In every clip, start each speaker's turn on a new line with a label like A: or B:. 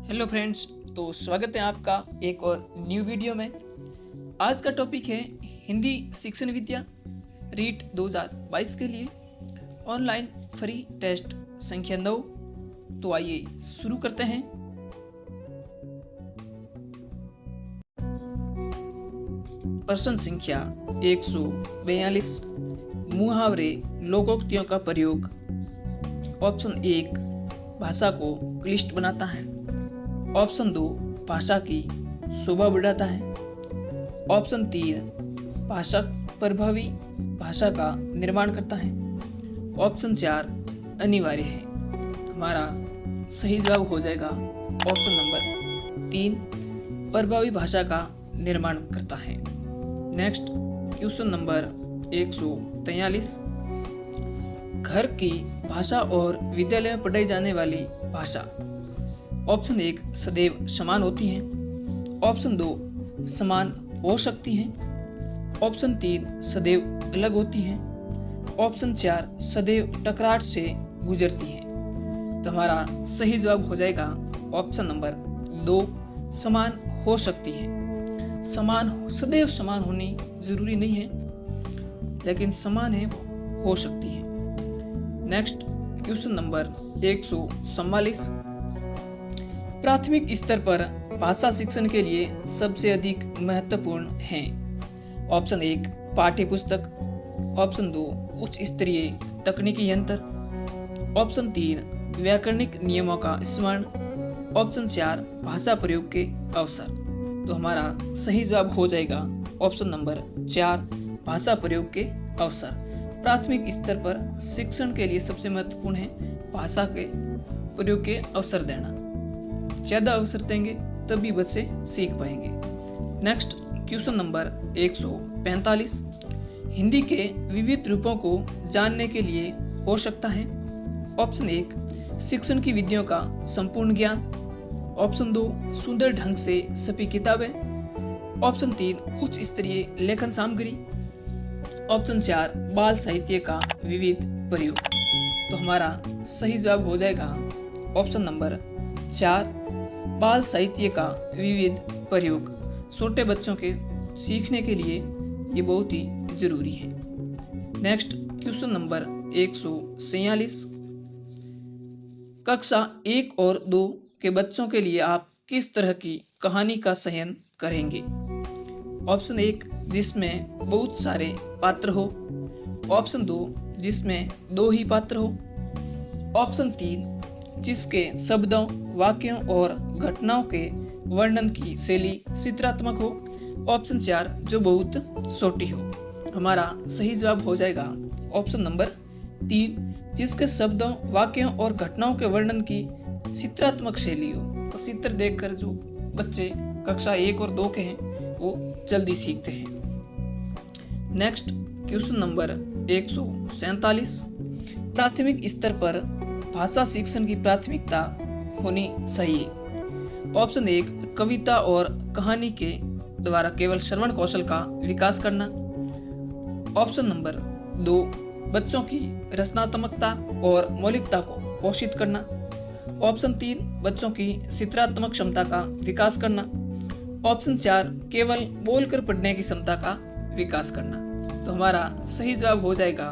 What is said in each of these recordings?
A: Hello friends, तो स्वागत है आपका एक और न्यू वीडियो में। आज का टॉपिक है हिंदी शिक्षण विद्या रीट 2022 के लिए ऑनलाइन फ्री टेस्ट संख्या 9। तो आइए शुरू करते हैं। प्रश्न संख्या 142, मुहावरे लोकोक्तियों का प्रयोग। ऑप्शन 1 भाषा को क्लिष्ट बनाता है। ऑप्शन 2 भाषा की शोभा बढ़ाता है। ऑप्शन 3 भाषा प्रभावी भाषा का निर्माण करता है। ऑप्शन 4 अनिवार्य है। हमारा सही जवाब हो जाएगा ऑप्शन नंबर 3 प्रभावी भाषा का निर्माण करता है। नेक्स्ट क्वेश्चन नंबर 143, घर की भाषा और विद्यालय में पढ़ाई जाने वाली भाषा। ऑप्शन 1 सदैव समान होती है। ऑप्शन 2 समान हो सकती हैं। ऑप्शन 3 सदैव अलग होती हैं। ऑप्शन 4 सदैव टकरार से गुजरती हैं। तो हमारा सही जवाब हो जाएगा ऑप्शन नंबर 2 समान हो सकती है। सदैव समान होनी जरूरी नहीं है, लेकिन समान है हो सकती है। नेक्स्ट क्वेश्चन नंबर 144, प्राथमिक स्तर पर भाषा शिक्षण के लिए सबसे अधिक महत्वपूर्ण हैं। ऑप्शन 1 पाठ्य पुस्तक। ऑप्शन 2 उच्च स्तरीय तकनीकी यंत्र। ऑप्शन 3 व्याकरणिक नियमों का स्मरण। ऑप्शन 4 भाषा प्रयोग के अवसर। तो हमारा सही जवाब हो जाएगा ऑप्शन नंबर 4 भाषा प्रयोग के अवसर। प्राथमिक स्तर पर शिक्षण के लिए सबसे महत्वपूर्ण है भाषा के प्रयोग के अवसर देना। ज्यादा अवसर देंगे तभी बच्चे सीख पाएंगे। नेक्स्ट क्वेश्चन नंबर 145, हिंदी के विविध रूपों को जानने के लिए हो सकता है। ऑप्शन 1 शिक्षण की विधियों का संपूर्ण ज्ञान। ऑप्शन 2 सुंदर ढंग से छपी किताबें। ऑप्शन 3 उच्च स्तरीय लेखन सामग्री। ऑप्शन 4 बाल साहित्य का विविध प्रयोग। तो हमारा सही जवाब हो जाएगा ऑप्शन नंबर 4 बाल साहित्य का विविध प्रयोग। छोटे बच्चों के सीखने के लिए ये बहुत ही जरूरी है। नेक्स्ट क्वेश्चन नंबर 146, कक्षा 1 और 2 के बच्चों के लिए आप किस तरह की कहानी का चयन करेंगे। ऑप्शन 1 जिसमें बहुत सारे पात्र हो। ऑप्शन 2 जिसमें 2 ही पात्र हो। ऑप्शन 3 जिसके शब्दों, वाक्यों और घटनाओं के वर्णन की शैली चित्रात्मक हो। ऑप्शन 4 जो बहुत छोटी हो। हमारा सही जवाब हो जाएगा ऑप्शन नंबर 3 जिसके शब्दों, वाक्यों और घटनाओं के वर्णन की चित्रात्मक शैली हो। तो चित्र देखकर जो बच्चे कक्षा 1 और 2 के हैं वो जल्दी सीखते हैं। नेक्स्ट क्वेश्चन नंबर 147, प्राथमिक स्तर पर भाषा शिक्षण की प्राथमिकता होनी चाहिए। ऑप्शन 1 कविता और कहानी के द्वारा केवल श्रवण कौशल का विकास करना। ऑप्शन नंबर 2 बच्चों की रचनात्मकता और मौलिकता को पोषित करना। ऑप्शन 3 बच्चों की चित्रात्मक क्षमता का विकास करना। ऑप्शन 4 केवल बोलकर पढ़ने की क्षमता का विकास करना। तो हमारा सही जवाब हो जाएगा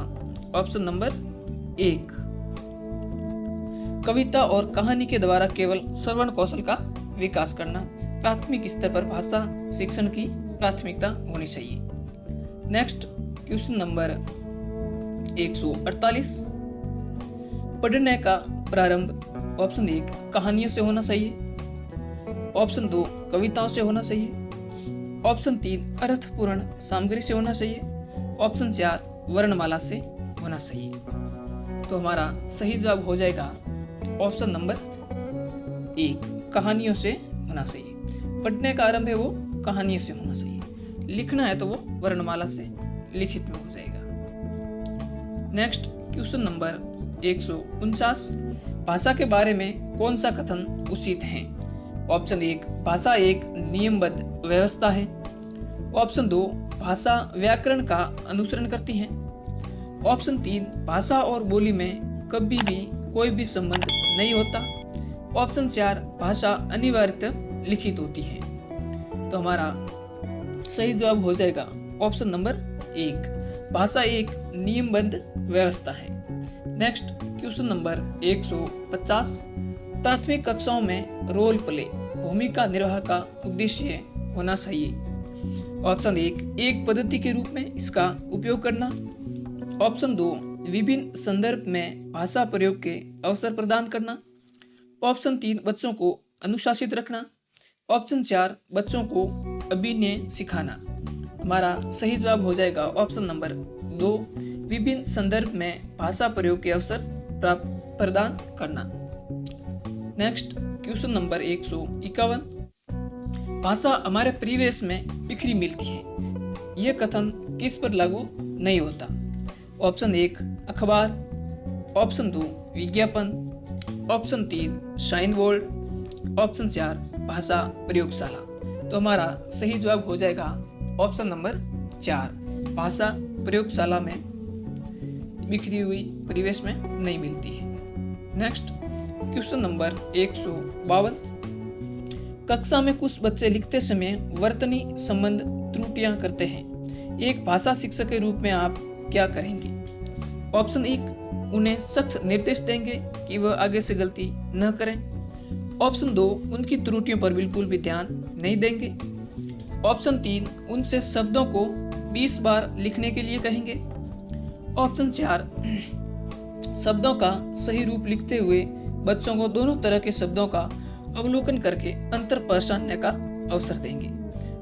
A: ऑप्शन नंबर 1 कविता और कहानी के द्वारा केवल श्रवण कौशल का विकास करना प्राथमिक स्तर पर भाषा शिक्षण की प्राथमिकता होनी चाहिए। नेक्स्ट क्वेश्चन नंबर 148, पढ़ने का प्रारंभ। ऑप्शन 1 कहानियों से होना चाहिए। ऑप्शन 2 कविताओं से होना चाहिए। ऑप्शन 3 अर्थपूर्ण सामग्री से होना चाहिए। ऑप्शन 4 वर्णमाला से होना चाहिए। तो हमारा सही जवाब हो जाएगा ऑप्शन नंबर 1 कहानियों से होना चाहिए। पढ़ने का आरंभ है वो कहानियों से होना चाहिए। लिखना है तो वो वर्णमाला से लिखित में हो जाएगा। नेक्स्ट क्वेश्चन नंबर 149, भाषा के बारे में कौन सा कथन उचित है। ऑप्शन 1 भाषा एक नियमबद्ध व्यवस्था है। ऑप्शन 2 भाषा व्याकरण का अनुसरण करती है। ऑप्शन 3 भाषा और बोली में कभी भी कोई भी संबंध नहीं होता। ऑप्शन 4 भाषा अनिवार्यतः लिखित होती है। तो हमारा सही जवाब हो जाएगा ऑप्शन नंबर 1, भाषा एक नियमबद्ध व्यवस्था है। नेक्स्ट क्वेश्चन नंबर 150, प्राथमिक कक्षाओं में रोल प्ले भूमिका निर्वाह का उद्देश्य होना चाहिए। ऑप्शन 1 एक पद्धति के रूप में इसका उपयोग करना। ऑप्शन 2 विभिन्न संदर्भ में भाषा प्रयोग के अवसर प्रदान करना। ऑप्शन 3 बच्चों को अनुशासित रखना। ऑप्शन 4 बच्चों को अभिनय सिखाना। हमारा सही जवाब हो जाएगा ऑप्शन नंबर 2 विभिन्न संदर्भ में भाषा प्रयोग के अवसर प्रदान करना। नेक्स्ट क्वेश्चन नंबर 151, भाषा हमारे परिवेश में बिखरी मिलती है, यह कथन किस पर लागू नहीं होता। ऑप्शन 1 अखबार, ऑप्शन 2 विज्ञापन, ऑप्शन 3 साइन बोर्ड, ऑप्शन 4 भाषा प्रयोगशाला। तो हमारा सही जवाब हो जाएगा ऑप्शन नंबर 4, भाषा प्रयोगशाला में बिखरी हुई परिवेश में नहीं मिलती है। नेक्स्ट क्वेश्चन नंबर 152, कक्षा में कुछ बच्चे लिखते समय वर्तनी संबंध त्रुटियां करते हैं, एक भाषा शिक्षक के रूप में आप क्या करेंगे। ऑप्शन 1 उन्हें सख्त निर्देश देंगे कि वह आगे से गलती न करें। ऑप्शन 2 उनकी त्रुटियों पर बिल्कुल भी ध्यान नहीं देंगे। ऑप्शन 3 उनसे शब्दों को 20 बार लिखने के लिए कहेंगे। ऑप्शन 4 शब्दों का सही रूप लिखते हुए बच्चों को दोनों तरह के शब्दों का अवलोकन करके अंतर पहचानने का अवसर देंगे।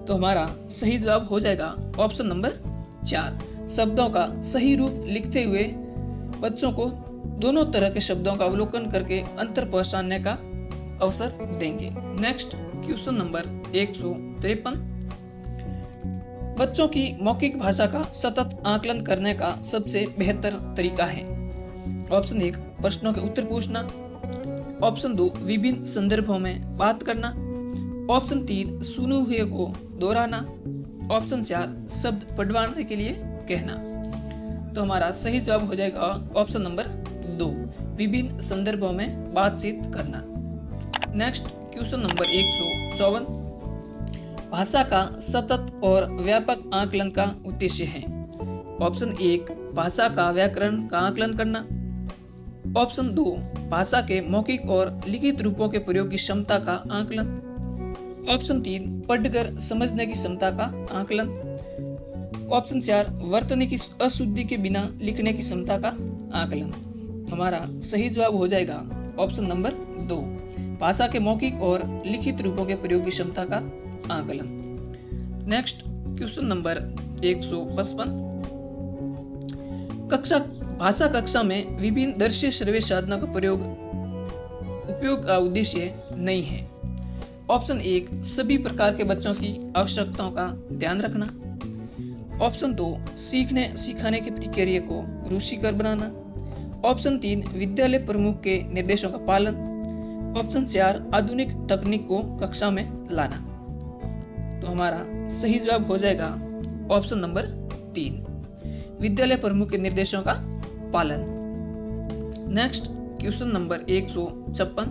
A: तो हमारा सही जवाब हो जाएगा ऑप्शन नंबर 4, शब्दों का सही रूप लिखते हुए बच्चों को दोनों तरह के शब्दों का अवलोकन करके अंतर पहचानने का अवसर देंगे। नेक्स्ट क्वेश्चन नंबर 153, बच्चों की मौखिक भाषा का सतत आकलन करने का सबसे बेहतर तरीका है। ऑप्शन 1 प्रश्नों के उत्तर पूछना। ऑप्शन 2 विभिन्न संदर्भों में बात करना। ऑप्शन 3 सुने हुए को दोहराना। ऑप्शन 4 शब्द पढ़वाने के लिए कहना। तो हमारा सही जवाब हो जाएगा ऑप्शन नंबर 2, विभिन्न संदर्भों में बातचीत करना। नेक्स्ट क्वेश्चन नंबर 154, भाषा का सतत और व्यापक आकलन का उद्देश्य है। ऑप्शन 1 भाषा का व्याकरण का आकलन करना। ऑप्शन 2 भाषा के मौखिक और लिखित रूपों के प्रयोग की क्षमता का आकलन। ऑप्शन 3 पढ़कर समझने की क्षमता का आकलन। ऑप्शन 4 वर्तनी की अशुद्धि के बिना लिखने की क्षमता का आकलन। हमारा सही जवाब हो जाएगा ऑप्शन नंबर 2, भाषा के मौखिक और लिखित रूपों के प्रयोग की क्षमता का आकलन। नेक्स्ट क्वेश्चन नंबर 155, भाषा कक्षा में विभिन्न दृश्य श्रव्य साधनों का उपयोग का उद्देश्य नहीं है। ऑप्शन 1 सभी प्रकार के बच्चों की आवश्यकताओं का ध्यान रखना। ऑप्शन 2 सीखने सिखाने की प्रक्रिया को रुचिकर बनाना। ऑप्शन 3 विद्यालय प्रमुख के निर्देशों का पालन। ऑप्शन 4 आधुनिक तकनीक को कक्षा में लाना। तो हमारा सही जवाब हो जाएगा ऑप्शन नंबर 3, विद्यालय प्रमुख के निर्देशों का पालन। नेक्स्ट क्वेश्चन नंबर 156,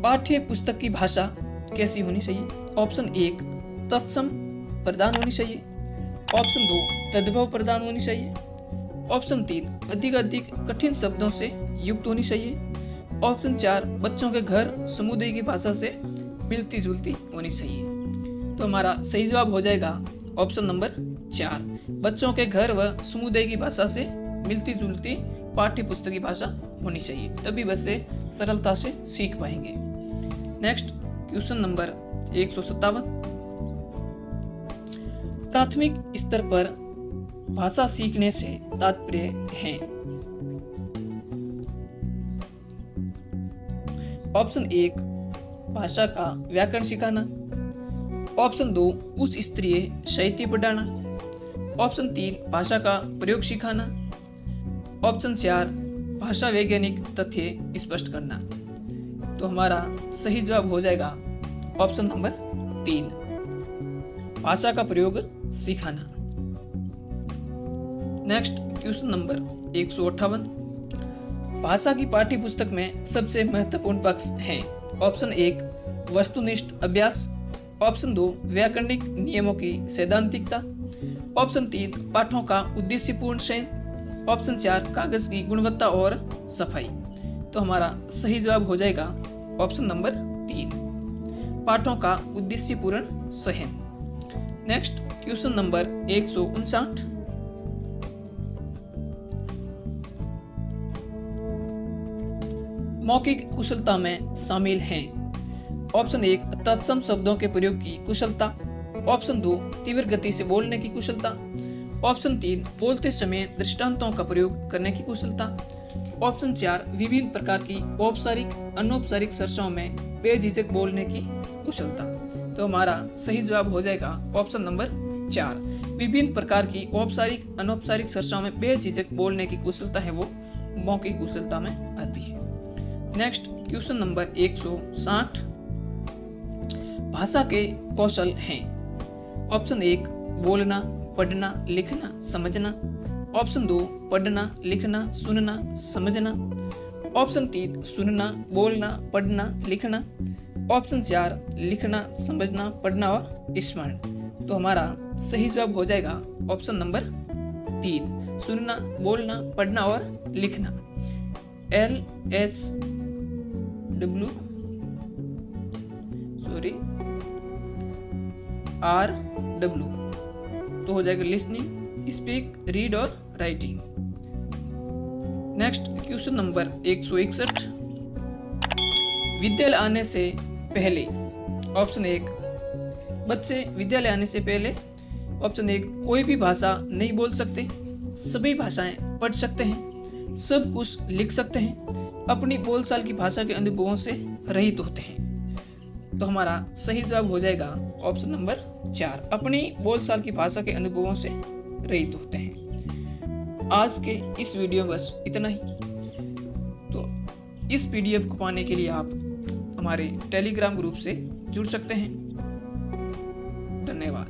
A: पाठ्य पुस्तक की भाषा कैसी होनी चाहिए। ऑप्शन 1 तत्सम प्रदान होनी चाहिए। ऑप्शन 2 तद्भव प्रदान होनी चाहिए। ऑप्शन 3 अधिक कठिन शब्दों से युक्त होनी चाहिए। ऑप्शन 4 बच्चों के घर समुदाय की भाषा से मिलती जुलती होनी चाहिए। तो हमारा सही जवाब हो जाएगा ऑप्शन नंबर 4, बच्चों के घर व समुदाय की भाषा से मिलती जुलती पाठ्य पुस्तक की भाषा होनी चाहिए, तभी बच्चे सरलता से सीख पाएंगे। नेक्स्ट क्वेश्चन नंबर 157, प्राथमिक स्तर पर भाषा सीखने से तात्पर्य है। ऑप्शन 1 भाषा का व्याकरण सिखाना। ऑप्शन 2 उच्च स्तरीय साहित्य पढ़ाना। ऑप्शन 3 भाषा का प्रयोग सिखाना। ऑप्शन 4 भाषा वैज्ञानिक तथ्य स्पष्ट करना। तो हमारा सही जवाब हो जाएगा ऑप्शन नंबर 3, भाषा का प्रयोग सिखाना। नेक्स्ट क्वेश्चन नंबर 158, भाषा की पाठ्य पुस्तक में सबसे महत्वपूर्ण पक्ष हैं। ऑप्शन 1 वस्तुनिष्ठ अभ्यास, ऑप्शन 2 व्याकरणिक नियमों की सैद्धांतिकता, ऑप्शन 3 पाठों का उद्देश्यपूर्ण चयन, ऑप्शन 4 कागज की गुणवत्ता और सफाई। तो हमारा सही जवाब हो जाएगा ऑप्शन नंबर 3 पाठों का उद्देश्यपूर्ण चयन। Next question number 159। मौखिक कुशलता में शामिल हैं। ऑप्शन 1 तत्सम शब्दों के प्रयोग की कुशलता, ऑप्शन 2 तीव्र गति से बोलने की कुशलता, ऑप्शन 3 बोलते समय दृष्टांतों का प्रयोग करने की कुशलता, ऑप्शन 4 विभिन्न प्रकार की औपचारिक अनौपचारिक चर्चाओं में बेझिझक बोलने की कुशलता। तो हमारा सही जवाब हो जाएगा ऑप्शन नंबर 4 विभिन्न प्रकार की औपचारिक अनौपचारिक चर्चाओं में बेझिझक बोलने की कुशलता है वो मौखिक कुशलता में आती है। Next question number 160। भाषा के कौशल हैं। ऑप्शन 1 बोलना, पढ़ना, लिखना, समझना, ऑप्शन 2 पढ़ना, लिखना, सुनना, समझना, ऑप्शन 3 सुनना, बोलना, पढ़ना, लिखना, ऑप्शन 4 लिखना, समझना, पढ़ना और स्मरण। तो हमारा सही जवाब हो जाएगा ऑप्शन नंबर 3 सुनना, बोलना, पढ़ना और लिखना। RW तो हो जाएगा लिसनिंग, स्पीक, रीड और राइटिंग। Next question number 161। विद्यालय आने से पहले। ऑप्शन 1 बच्चे विद्यालय आने से पहले, ऑप्शन 1 कोई भी भाषा नहीं बोल सकते, सभी भाषाएं पढ़ सकते हैं, सब कुछ लिख सकते हैं, अपनी बोलचाल की भाषा के अनुभवों से रहित होते हैं। तो हमारा सही जवाब हो जाएगा ऑप्शन नंबर 4 अपनी बोलचाल की भाषा के अनुभवों से रहित होते हैं। आज के इस वीडियो में बस इतना ही। तो इस PDF को पाने के लिए आप हमारे टेलीग्राम ग्रुप से जुड़ सकते हैं। धन्यवाद।